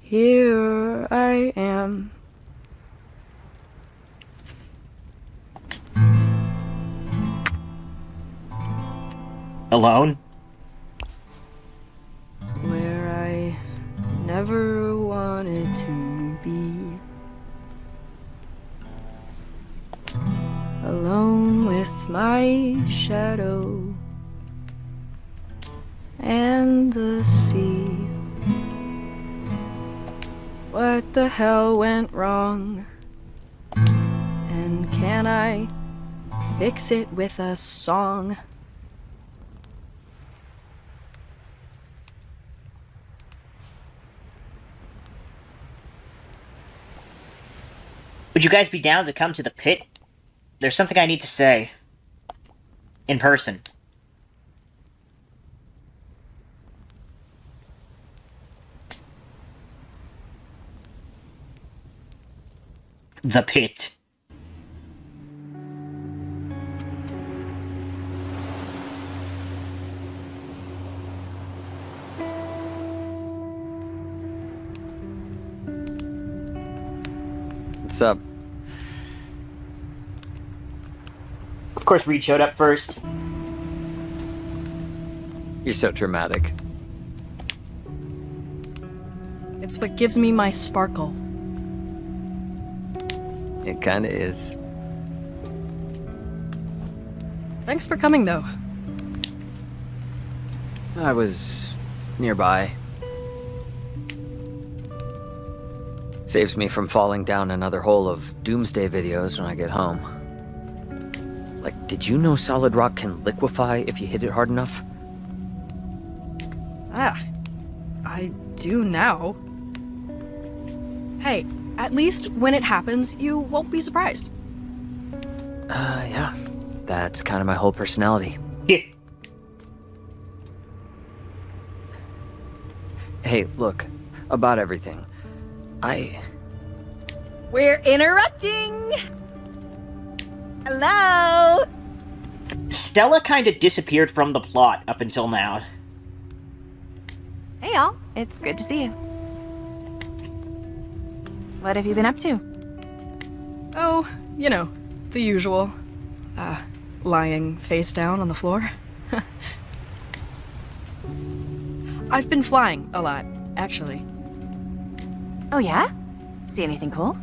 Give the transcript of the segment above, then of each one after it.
Here I am. Alone? Where I never wanted to be. Alone with my shadow and the sea. What the hell went wrong? And can I fix it with a song? Would you guys be down to come to the pit? There's something I need to say. In person. The pit. What's up? Of course, Reed showed up first. You're so dramatic. It's what gives me my sparkle. It kinda is. Thanks for coming, though. I was nearby. Saves me from falling down another hole of doomsday videos when I get home. Like, did you know solid rock can liquefy if you hit it hard enough? Ah, I do now. Hey, at least when it happens, you won't be surprised. Yeah. That's kind of my whole personality. Yeah. Hey, look, about everything. We're interrupting! Hello! Stella kind of disappeared from the plot up until now. Hey y'all, it's good to see you. What have you been up to? Oh, you know, the usual. Lying face down on the floor. I've been flying a lot, actually. Oh yeah? See anything cool?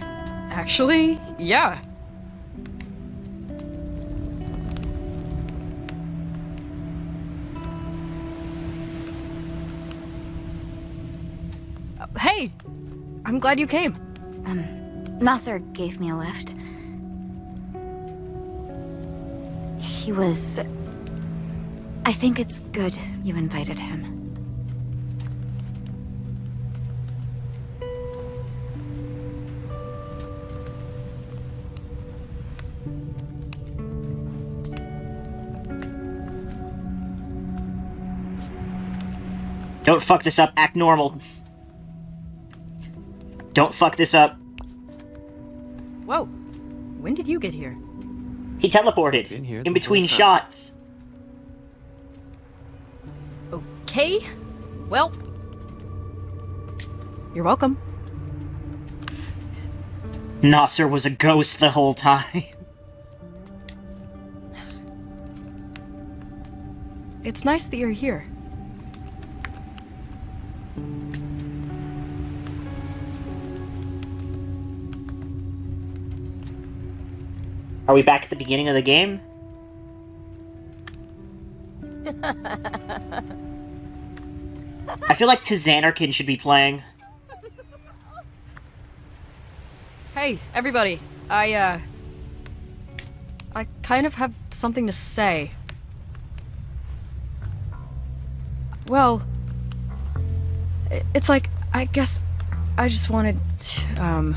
Actually, yeah. Hey! I'm glad you came. Nasser gave me a lift. He was... I think it's good you invited him. Don't fuck this up, act normal. Don't fuck this up. Whoa. When did you get here? He teleported. Been here In the between whole time. shots. Okay. Well... You're welcome. Nasser was a ghost the whole time. It's nice that you're here. Are we back at the beginning of the game? I feel like Tizanarkin should be playing. Hey, everybody. I kind of have something to say. Well, it's like, I guess I just wanted to,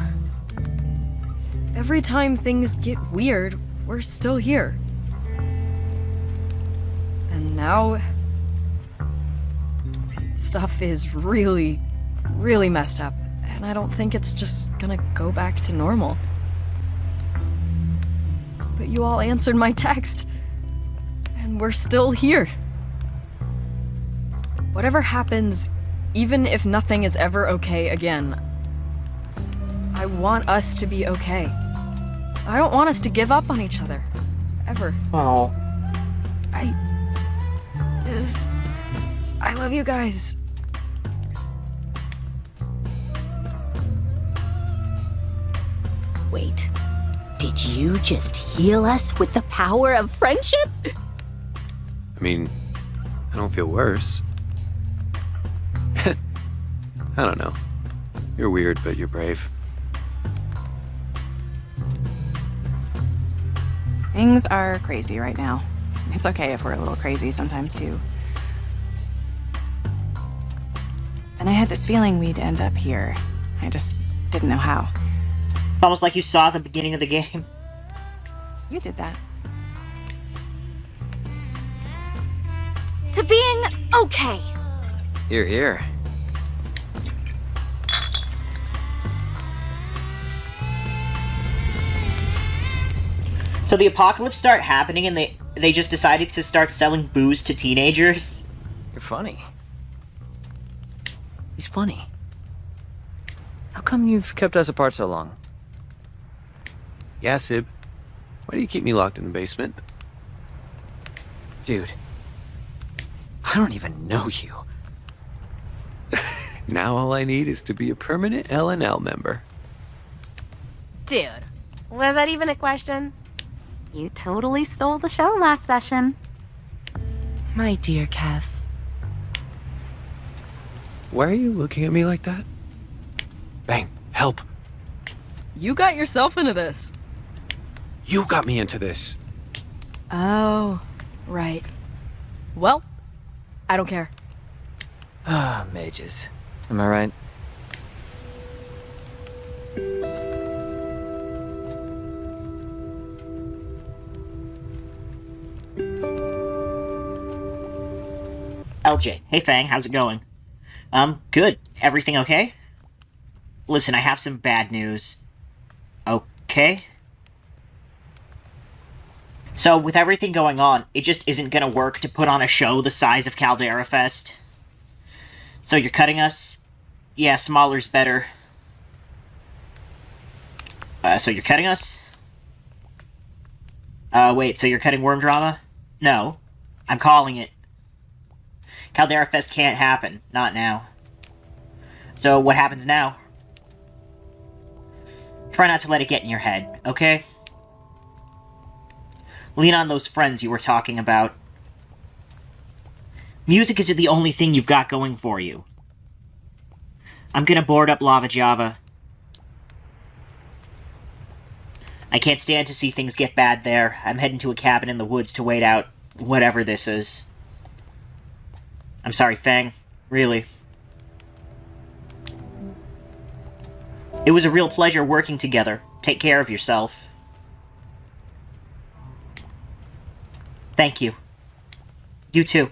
every time things get weird, we're still here. And now... stuff is really, really messed up, and I don't think it's just gonna go back to normal. But you all answered my text, and we're still here. Whatever happens, Even if nothing is ever okay again, I want us to be okay. I don't want us to give up on each other. Ever. Oh. I love you guys. Wait, did you just heal us with the power of friendship? I mean, I don't feel worse. I don't know. You're weird, but you're brave. Things are crazy right now. It's okay if we're a little crazy sometimes, too. And I had this feeling we'd end up here. I just didn't know how. Almost like you saw the beginning of the game. You did that. To being okay. Here, here. So the apocalypse started happening and they just decided to start selling booze to teenagers? You're funny. He's funny. How come you've kept us apart so long? Yeah, Sib. Why do you keep me locked in the basement? Dude, I don't even know you. Now all I need is to be a permanent LNL member. Dude, was that even a question? You totally stole the show last session. My dear Kev. Why are you looking at me like that? Bang, help. You got yourself into this. You got me into this. Oh, right. Well, I don't care. Ah, mages. Am I right? LJ. Hey Fang, how's it going? Good. Everything okay? Listen, I have some bad news. Okay? So, with everything going on, it just isn't gonna work to put on a show the size of Caldera Fest. So you're cutting us? Yeah, smaller's better. So you're cutting us? Wait, so you're cutting Worm Drama? No. I'm calling it. Caldera Fest can't happen. Not now. So, what happens now? Try not to let it get in your head, okay? Lean on those friends you were talking about. Music isn't the only thing you've got going for you. I'm gonna board up Lava Java. I can't stand to see things get bad there. I'm heading to a cabin in the woods to wait out whatever this is. I'm sorry, Fang. Really. It was a real pleasure working together. Take care of yourself. Thank you. You too.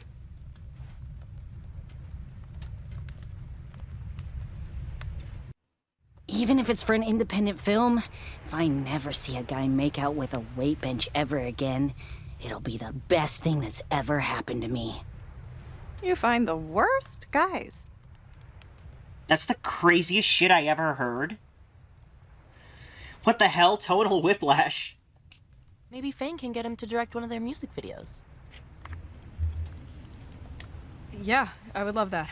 Even if it's for an independent film, if I never see a guy make out with a weight bench ever again, it'll be the best thing that's ever happened to me. You find the worst guys. That's the craziest shit I ever heard. What the hell? Total whiplash. Maybe Fang can get him to direct one of their music videos. Yeah, I would love that.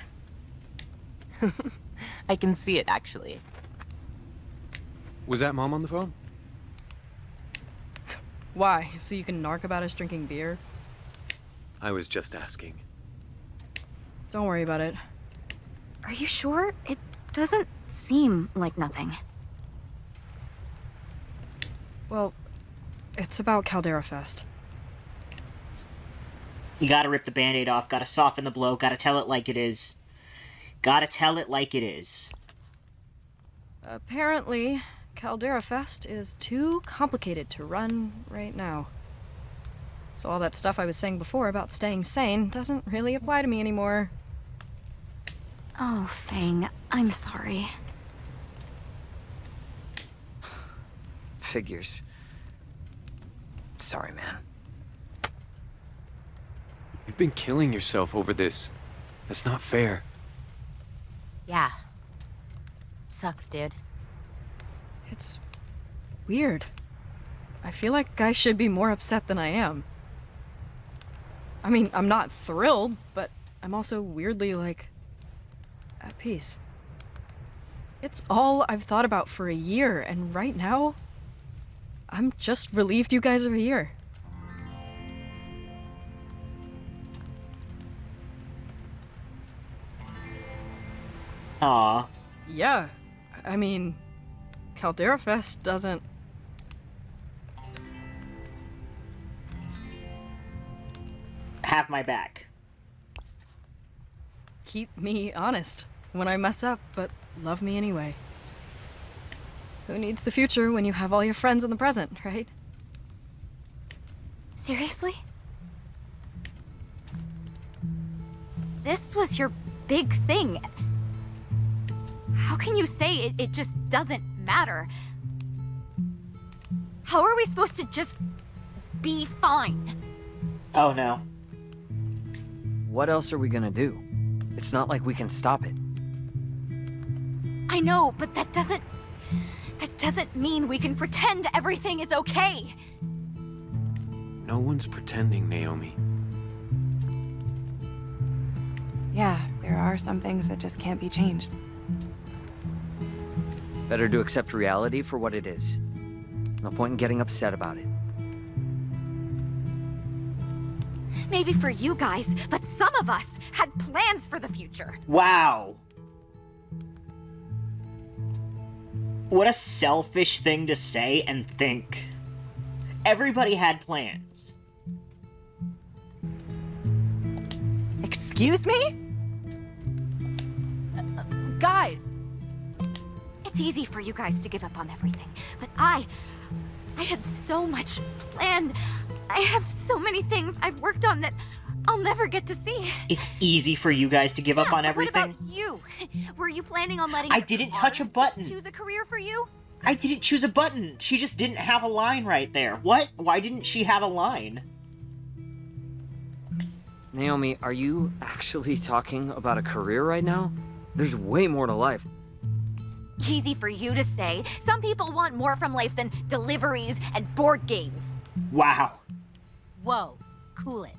I can see it, actually. Was that Mom on the phone? Why? So you can narc about us drinking beer? I was just asking. Don't worry about it. Are you sure? It doesn't seem like nothing. Well, it's about Caldera Fest. You gotta rip the band-aid off, gotta soften the blow, gotta tell it like it is. Gotta tell it like it is. Apparently, Caldera Fest is too complicated to run right now. So all that stuff I was saying before about staying sane doesn't really apply to me anymore. Oh, Fang, I'm sorry. Figures. Sorry, man. You've been killing yourself over this. That's not fair. Yeah. Sucks, dude. It's weird. I feel like I should be more upset than I am. I mean, I'm not thrilled, but I'm also weirdly, like, at peace. It's all I've thought about for a year, and right now, I'm just relieved you guys are here. Aw. Yeah, I mean, Caldera Fest doesn't... Have my back. keep me honest when I mess up, but love me anyway. Who needs the future when you have all your friends in the present, right? Seriously? This was your big thing. How can you say it just doesn't matter? How are we supposed to just be fine? Oh no. What else are we gonna do? It's not like we can stop it. I know, but that doesn't mean we can pretend everything is okay. No one's pretending, Naomi. Yeah, there are some things that just can't be changed. Better to accept reality for what it is. No point in getting upset about it. Maybe for you guys, but some of us had plans for the future. Wow. What a selfish thing to say and think. Everybody had plans. Excuse me? Guys! It's easy for you guys to give up on everything, but I had so much planned. I have so many things I've worked on that I'll never get to see. It's easy for you guys to give up on But everything. what about you? Were you planning on letting I your didn't touch a cards button. choose a career for you? I didn't choose a button. She just didn't have a line right there. What? Why didn't she have a line? Naomi, are you actually talking about a career right now? There's way more to life. Easy for you to say. Some people want more from life than deliveries and board games. Wow. Whoa, cool it.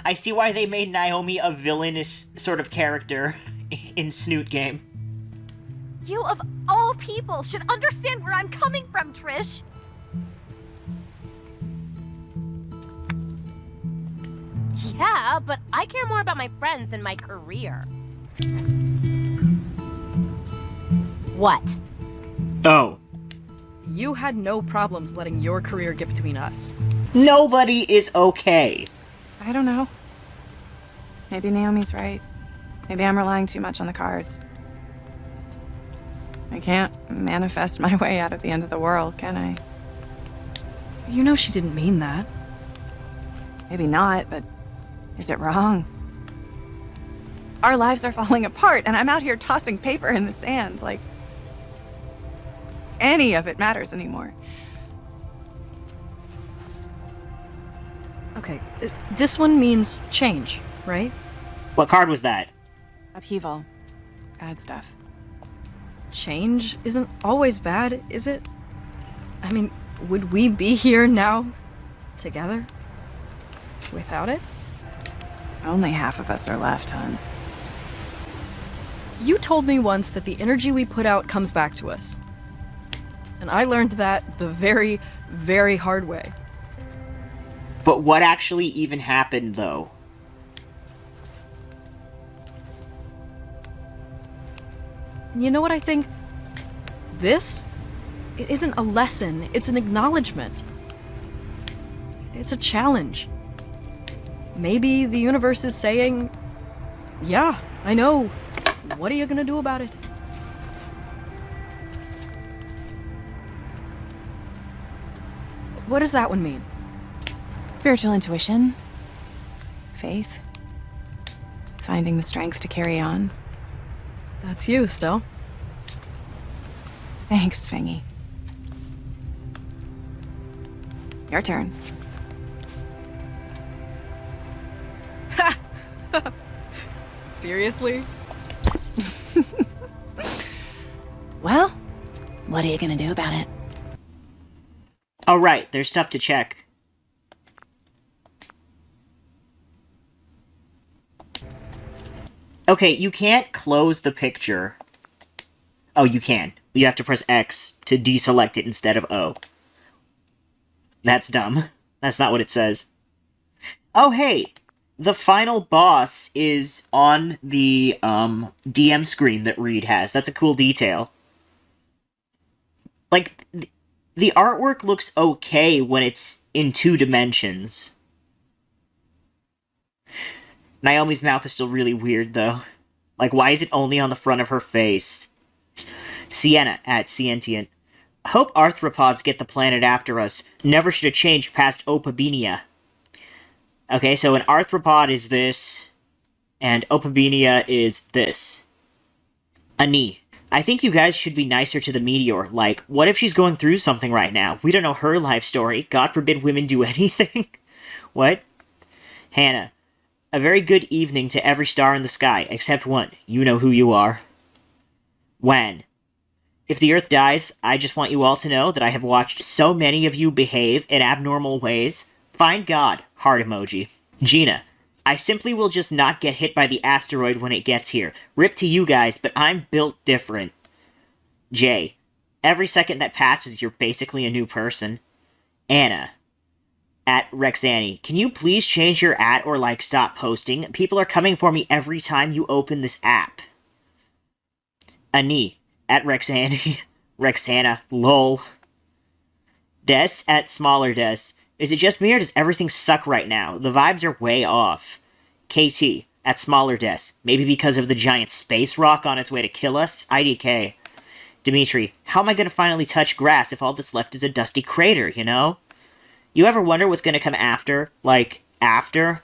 I see why they made Naomi a villainous sort of character in Snoot Game. You of all people should understand where I'm coming from, Trish. Yeah, but I care more about my friends than my career. What? Oh. You had no problems letting your career get between us. Nobody is okay. I don't know. Maybe Naomi's right. Maybe I'm relying too much on the cards. I can't manifest my way out of the end of the world, can I? You know she didn't mean that. Maybe not, but is it wrong? Our lives are falling apart, and I'm out here tossing paper in the sand, like any of it matters anymore. Okay, this one means change, right? What card was that? Upheaval. Bad stuff. Change isn't always bad, is it? I mean, would we be here now, together, without it? Only half of us are left, hon. You told me once that the energy we put out comes back to us. And I learned that the very, very hard way. But what actually even happened, though? You know what I think? This? It isn't a lesson, it's an acknowledgement. It's a challenge. Maybe the universe is saying, yeah, I know. What are you gonna do about it? What does that one mean? Spiritual intuition. Faith. Finding the strength to carry on. That's you, Stell. Thanks, Fingy. Your turn. Seriously? Well, what are you gonna do about it? Oh, right, there's stuff to check. Okay, you can't close the picture. Oh, you can. You have to press X to deselect it instead of O. That's dumb. That's not what it says. Oh, hey! The final boss is on the, DM screen that Reed has. That's a cool detail. Like, the artwork looks okay when it's in 2 dimensions. Naomi's mouth is still really weird, though. Like, why is it only on the front of her face? Sienna at Sentient. Hope arthropods get the planet after us. Never should have changed past Opabenia. Okay, so an arthropod is this, and Opabenia is this. Ani. I think you guys should be nicer to the meteor. Like, what if she's going through something right now? We don't know her life story. God forbid women do anything. What? Hannah. A very good evening to every star in the sky, except one. You know who you are. When? If the Earth dies, I just want you all to know that I have watched so many of you behave in abnormal ways. Find God. Heart emoji. Gina. I simply will just not get hit by the asteroid when it gets here. Rip to you guys, but I'm built different. Jay. Every second that passes, you're basically a new person. Anna. At Rexani. Can you please change your @ or, like, stop posting? People are coming for me every time you open this app. Ani. At Rexani. Rexana. Lol. Des at Smaller Des. Is it just me or does everything suck right now? The vibes are way off. KT. At Smaller Des. Maybe because of the giant space rock on its way to kill us? IDK. Dimitri. How am I gonna finally touch grass if all that's left is a dusty crater, you know? You ever wonder what's gonna come after? Like, after?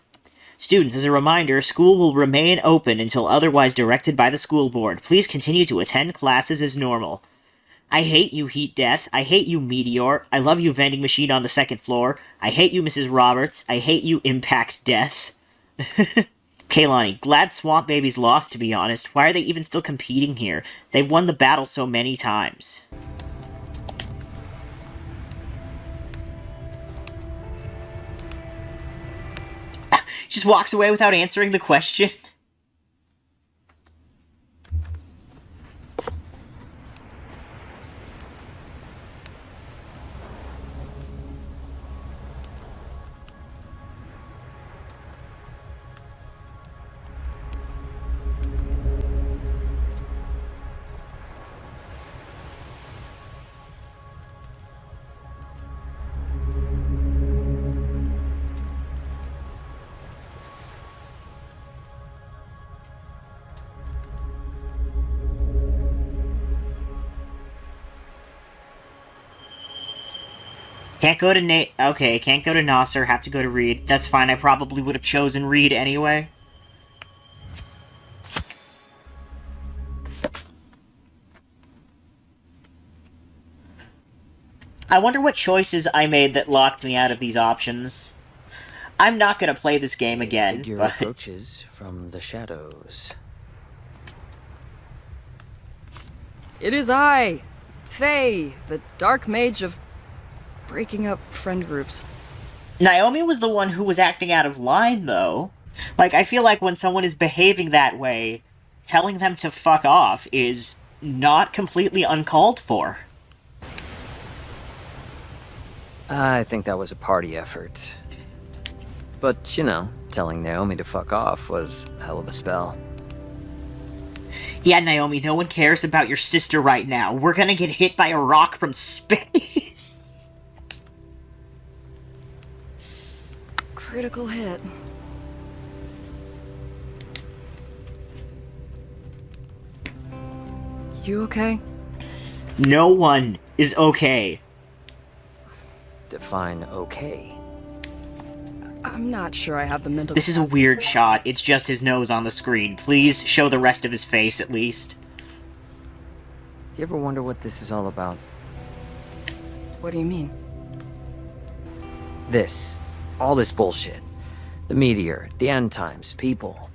Students, as a reminder, school will remain open until otherwise directed by the school board. Please continue to attend classes as normal. I hate you, Heat Death. I hate you, Meteor. I love you, Vending Machine on the 2nd floor. I hate you, Mrs. Roberts. I hate you, Impact Death. Kaylani, glad Swamp Babies lost, to be honest. Why are they even still competing here? They've won the battle so many times. Just walks away without answering the question. Can't go to okay, can't go to Nasser, have to go to Reed. That's fine, I probably would have chosen Reed anyway. I wonder what choices I made that locked me out of these options. I'm not gonna play this game again, Figure but... approaches from the shadows. It is I, Faye, the Dark Mage of breaking up friend groups. Naomi was the one who was acting out of line, though. Like, I feel like when someone is behaving that way, telling them to fuck off is not completely uncalled for. I think that was a party effort. But, you know, telling Naomi to fuck off was a hell of a spell. Yeah, Naomi, no one cares about your sister right now. We're gonna get hit by a rock from space. Critical hit. You okay? No one is okay. Define okay. I'm not sure I have the mental... This is a weird shot. It's just his nose on the screen. Please show the rest of his face, at least. Do you ever wonder what this is all about? What do you mean? This. All this bullshit. The meteor, the end times, people.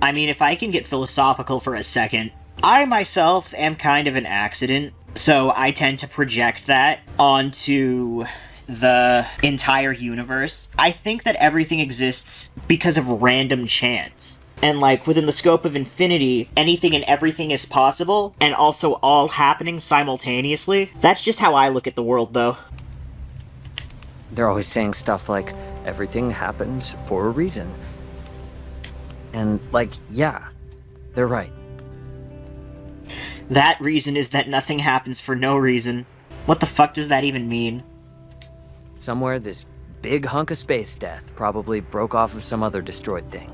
I mean, if I can get philosophical for a second, I myself am kind of an accident, so I tend to project that onto the entire universe. I think that everything exists because of random chance. And, like, within the scope of infinity, anything and everything is possible, and also all happening simultaneously. That's just how I look at the world, though. They're always saying stuff like, everything happens for a reason. And, like, yeah, they're right. That reason is that nothing happens for no reason. What the fuck does that even mean? Somewhere this big hunk of space death probably broke off of some other destroyed thing.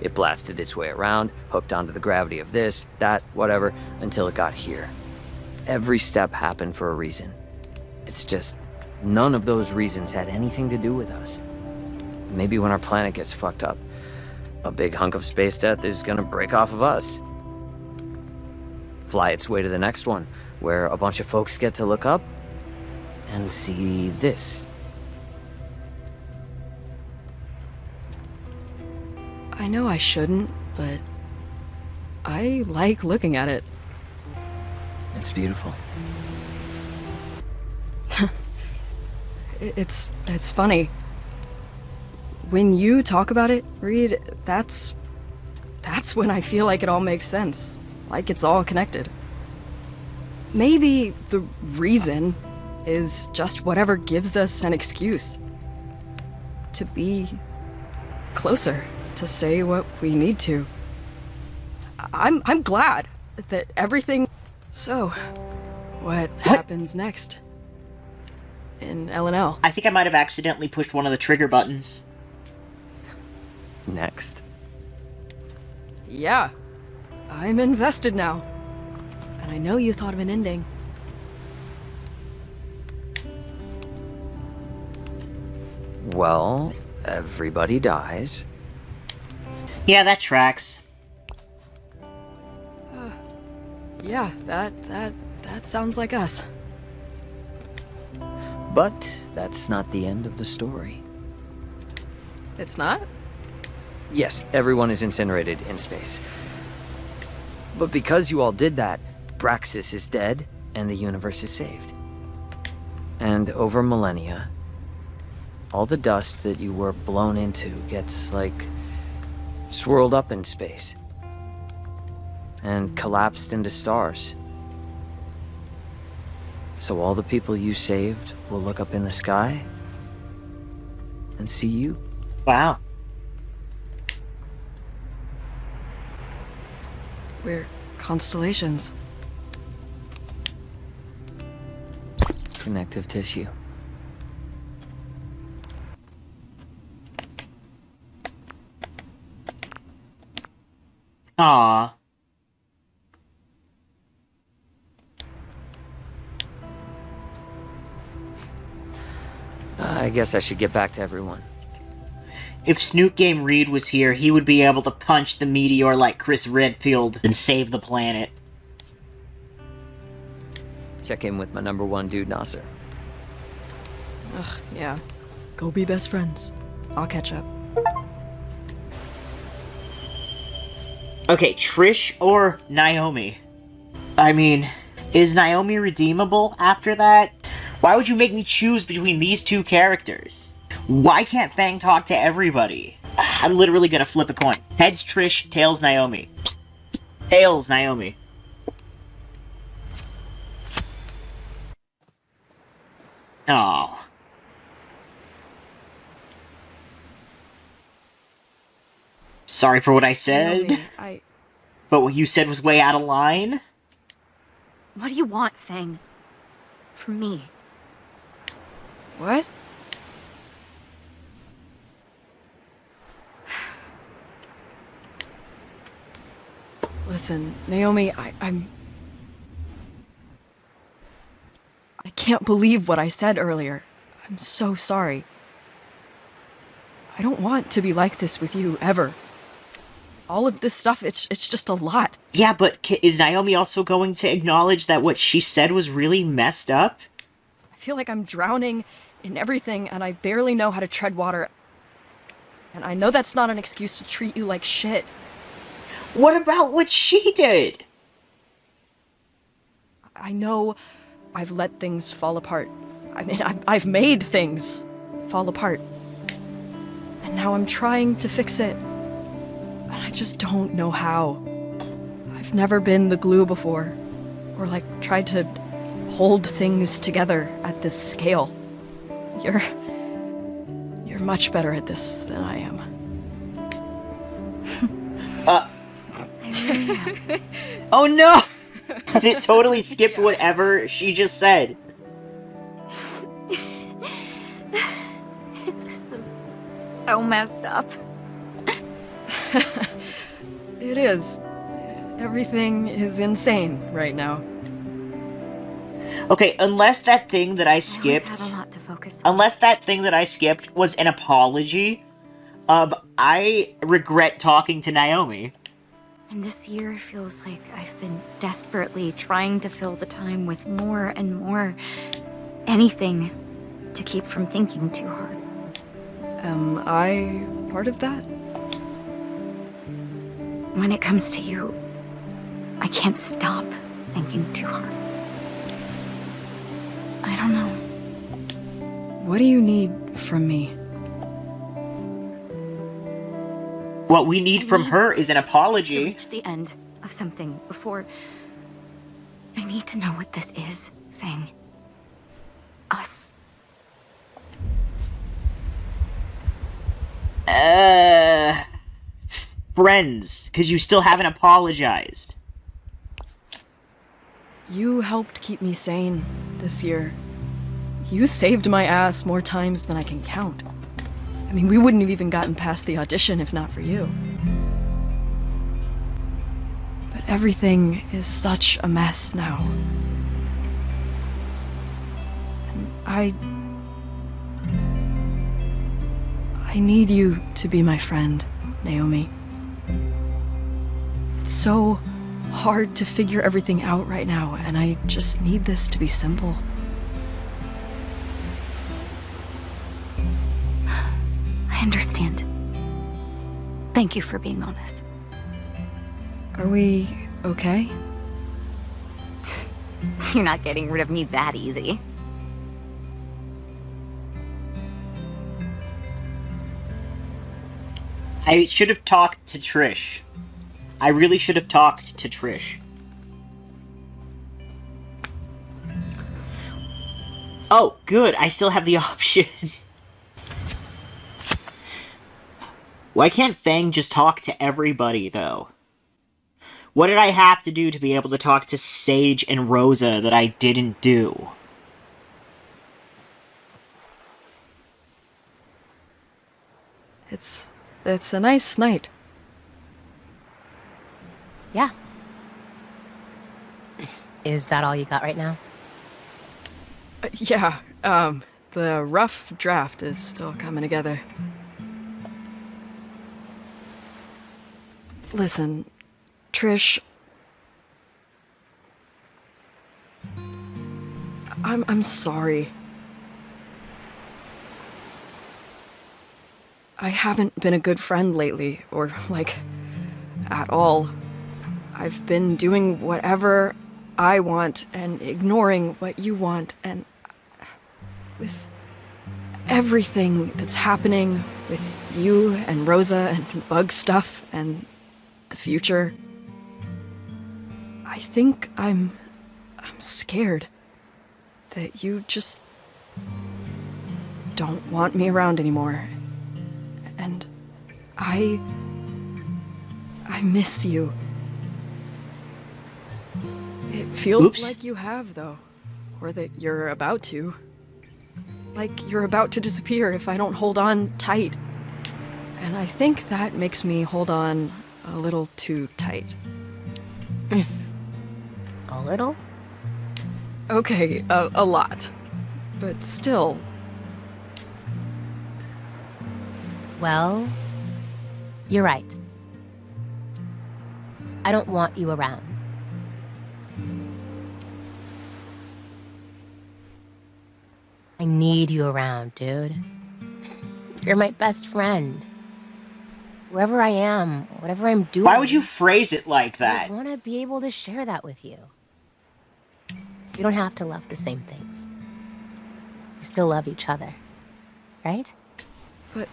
It blasted its way around, hooked onto the gravity of this, that, whatever, until it got here. Every step happened for a reason. It's just, none of those reasons had anything to do with us. Maybe when our planet gets fucked up, a big hunk of space death is gonna break off of us. Fly its way to the next one, where a bunch of folks get to look up and see this. I know I shouldn't, but I like looking at it. It's beautiful. It's funny. When you talk about it, Reed, that's when I feel like it all makes sense. Like it's all connected. Maybe the reason is just whatever gives us an excuse to be closer, to say what we need to. I'm glad that everything... So, what happens next? In L&L? I think I might have accidentally pushed one of the trigger buttons. Next. Yeah. I'm invested now. And I know you thought of an ending. Well, everybody dies. Yeah, that tracks. Yeah, that sounds like us. But that's not the end of the story. It's not? Yes, everyone is incinerated in space. But because you all did that, Braxis is dead, and the universe is saved. And over millennia, all the dust that you were blown into gets, like, swirled up in space. And collapsed into stars. So all the people you saved will look up in the sky and see you. Wow. We're constellations. Connective tissue. Aww. I guess I should get back to everyone. If Snoot Game Reed was here, he would be able to punch the meteor like Chris Redfield and save the planet. Check in with my #1 dude, Nasser. Ugh, yeah. Go be best friends. I'll catch up. Okay, Trish or Naomi? I mean, is Naomi redeemable after that? Why would you make me choose between these two characters? Why can't Fang talk to everybody? I'm literally gonna flip a coin. Heads Trish, tails Naomi. Tails Naomi. Oh. Sorry for what I said. Naomi, But what you said was way out of line? What do you want, Fang? From me? What? Listen, Naomi, I can't believe what I said earlier. I'm so sorry. I don't want to be like this with you, ever. All of this stuff, it's just a lot. Yeah, but is Naomi also going to acknowledge that what she said was really messed up? I feel like I'm drowning in everything, and I barely know how to tread water. And I know that's not an excuse to treat you like shit. What about what she did? I know I've let things fall apart. I mean, I've made things fall apart. And now I'm trying to fix it. And I just don't know how. I've never been the glue before. Or, like, tried to hold things together at this scale. You're much better at this than I am. Oh no! It totally skipped whatever she just said. This is so messed up. It is. Everything is insane right now. Okay, unless that thing that I I skipped... always have a lot to focus on. Unless that thing that I skipped was an apology, I regret talking to Naomi. And this year feels like I've been desperately trying to fill the time with more and more. Anything to keep from thinking too hard. Am I part of that? When it comes to you, I can't stop thinking too hard. I don't know. What do you need from me? What we need from her is an To apology. reach the end of something before... I need to know what this is, Fang. Us. Friends, because you still haven't apologized. You helped keep me sane this year. You saved my ass more times than I can count. I mean, we wouldn't have even gotten past the audition if not for you. But everything is such a mess now. And I need you to be my friend, Naomi. It's so hard to figure everything out right now, and I just need this to be simple. I understand. Thank you for being honest. Are we okay? You're not getting rid of me that easy. I should have talked to Trish. I really should have talked to Trish. Oh, good. I still have the option. Why can't Fang just talk to everybody, though? What did I have to do to be able to talk to Sage and Rosa that I didn't do? It's a nice night. Yeah. Is that all you got right now? Yeah, the rough draft is still coming together. Listen, Trish. I'm sorry. I haven't been a good friend lately, or, like, at all. I've been doing whatever I want and ignoring what you want, and with everything that's happening with you and Rosa and bug stuff and the future, I think I'm scared that you just don't want me around anymore. And I miss you. It feels Oops. like you have, though. Or that you're about to. Like you're about to disappear if I don't hold on tight. And I think that makes me hold on a little too tight. A little? Okay, a lot. But still. Well, you're right. I don't want you around. I need you around, dude. You're my best friend. Wherever I am, whatever I'm doing. Why would you phrase it like I that? want to be able to share that with you. You don't have to love the same things. We still love each other, right? But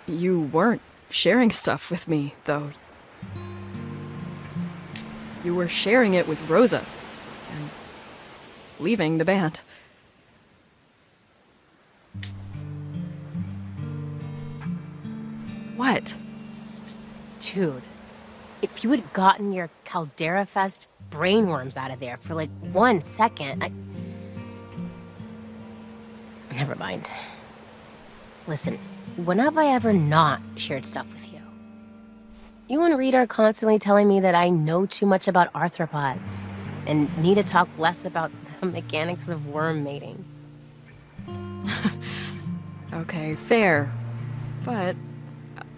you weren't sharing stuff with me, though. You were sharing it with Rosa and leaving the band. What? Dude, if you had gotten your Caldera Fest brainworms out of there for like 1 second, Never mind. Listen, when have I ever not shared stuff with you? You and Rita are constantly telling me that I know too much about arthropods and need to talk less about the mechanics of worm mating. Okay, fair. But,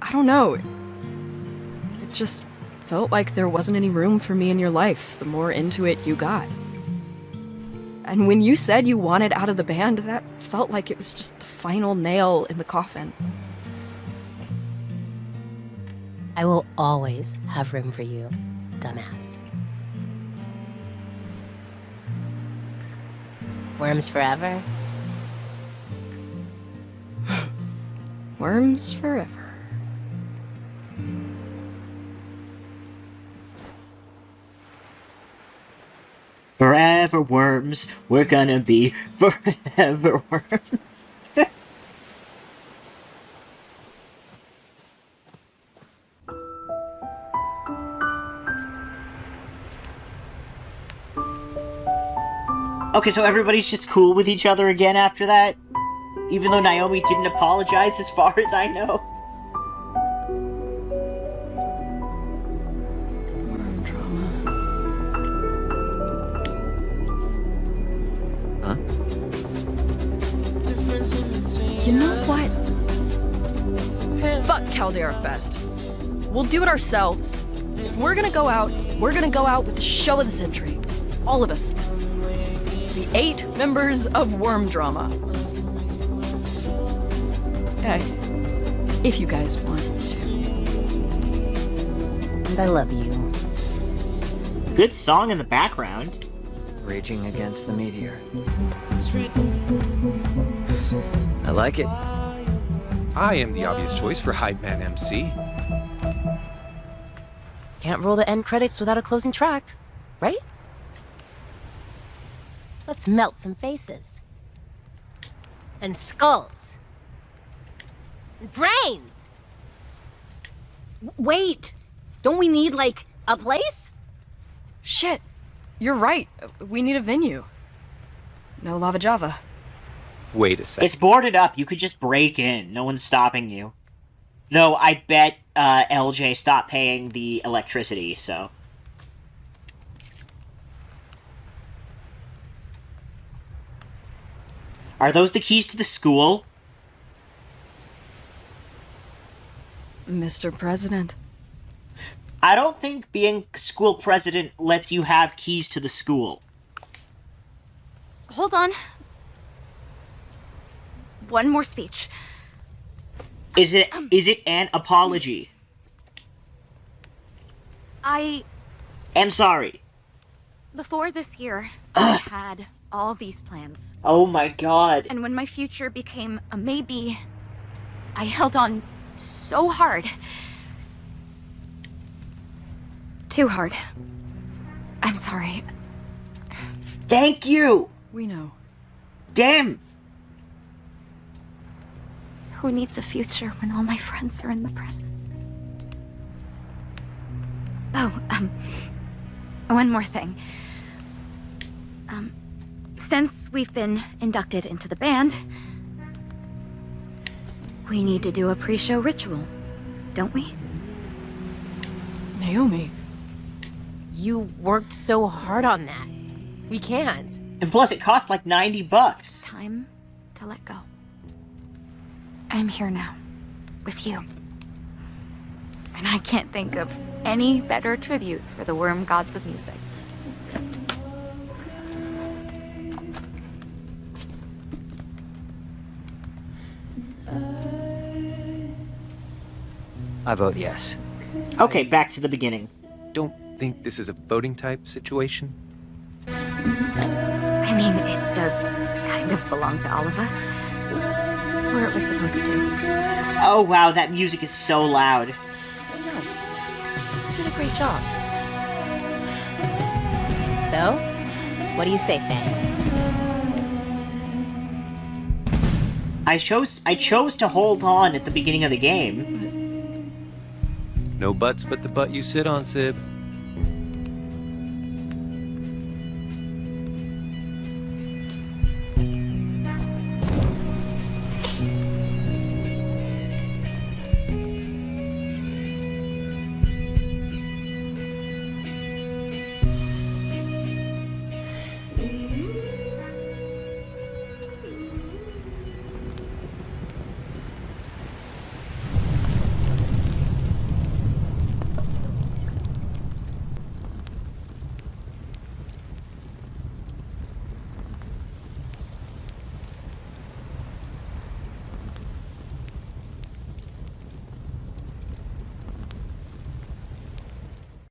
I don't know. It just felt like there wasn't any room for me in your life the more into it you got. And when you said you wanted out of the band, that felt like it was just the final nail in the coffin. I will always have room for you, dumbass. Worms forever? Worms forever. Forever worms, we're gonna be forever worms. Okay, so everybody's just cool with each other again after that? Even though Naomi didn't apologize as far as I know? Worm drama. Huh? You know what? Fuck Caldera Fest. We'll do it ourselves. If we're gonna go out with the show of the century. All of us. The 8 members of Worm Drama. Hey, if you guys want to. And I love you. Good song in the background. Raging against the meteor. I like it. I am the obvious choice for Hype Man MC. Can't roll the end credits without a closing track, right? Let's melt some faces. And skulls. And brains! Wait! Don't we need, like, a place? Shit, you're right. We need a venue. No Lava Java. Wait a second. It's boarded up. You could just break in. No one's stopping you. Though I bet LJ stopped paying the electricity, so... Are those the keys to the school? Mr. President. I don't think being school president lets you have keys to the school. Hold on. One more speech. Is it an apology? I... am sorry. Before this year, I had all these plans. Oh my god. And when my future became a maybe, I held on so hard. Too hard. I'm sorry. Thank you! We know. Damn! Who needs a future when all my friends are in the present? Oh, one more thing. Since we've been inducted into the band, we need to do a pre-show ritual, don't we? Naomi. You worked so hard on that. We can't. And plus it cost like $90. Time to let go. I'm here now, with you. And I can't think of any better tribute for the worm gods of music. I vote yes. Okay, back to the beginning. Don't think this is a voting type situation. I mean, it does kind of belong to all of us. Or it was supposed to. Oh wow, that music is so loud. It does. You did a great job. So, what do you say, Faye? I chose to hold on at the beginning of the game. No butts but the butt you sit on, Sib.